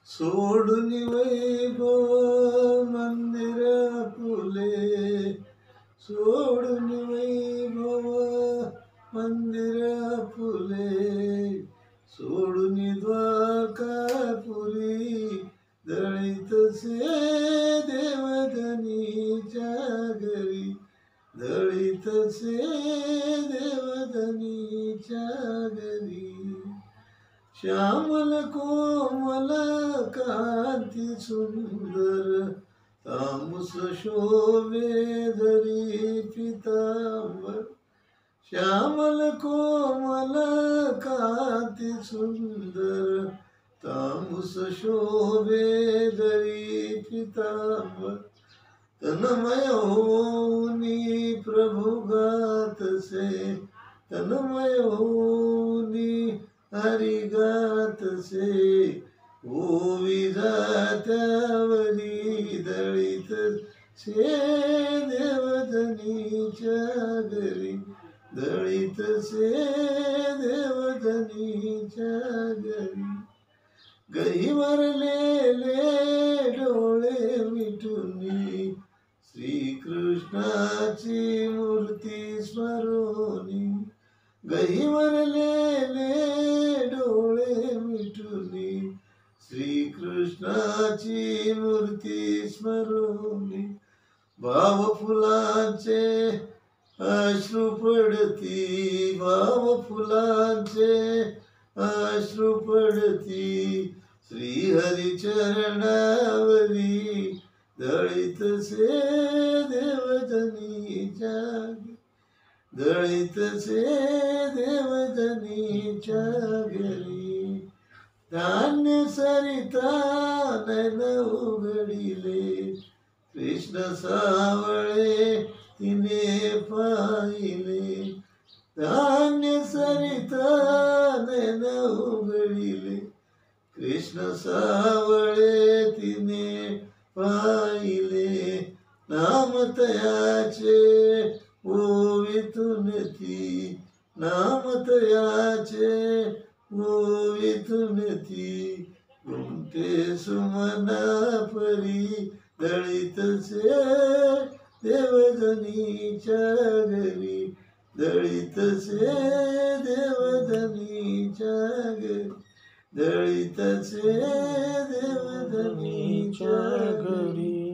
सोडून वैभव मंदिर फुले, सोडून वैभव मंदिर फुले, सोडून द्वारकापुरी दळीतसे देवधनीच्या घरी, दळीतसे देवधनीच्या घरी. श्यामल कोमल कांती सुंदर, तांबूस शोभे धरी पितांबर. श्यामल कोमल कांती सुंदर, तांबूस शोभे धरी पितांबर. तन्मय होऊनी प्रभु गातसे, तन्मय होऊनी हरि गातसे. ओवी जात्यावरी दळीतसे देवधनीच्या घरी, दळीतसे देवधनीच्या घरी. गहिवरलेले डोळे मिटूनी, श्रीकृष्णाची मूर्ती स्मरोनी. गहिवरलेले डोळे मिटूनी, श्रीकृष्णाची मूर्ती स्मरोनी. भाव फुलांचे अश्रू पडती, भाव फुलांचे अश्रू पडती. श्रीहरी चरणावरी दळीतसे देवधनीच्या, दळीतसे देवधनीच्या घरी. धान्य सरिता नैन उघडिले, कृष्ण सावळे तिने पाहिले. धान्य सरिता नैन उघडिले, कृष्ण सावळे तिने पाहिले. नामतयाचे ओवितून ती, नामतयाचे ओवितून ती. घुमते सुमना परी दळीतसे देवधनीच्या घरी, दळीतसे देवधनीच्या घरी, दळीतसे देवधनीच्या घरी.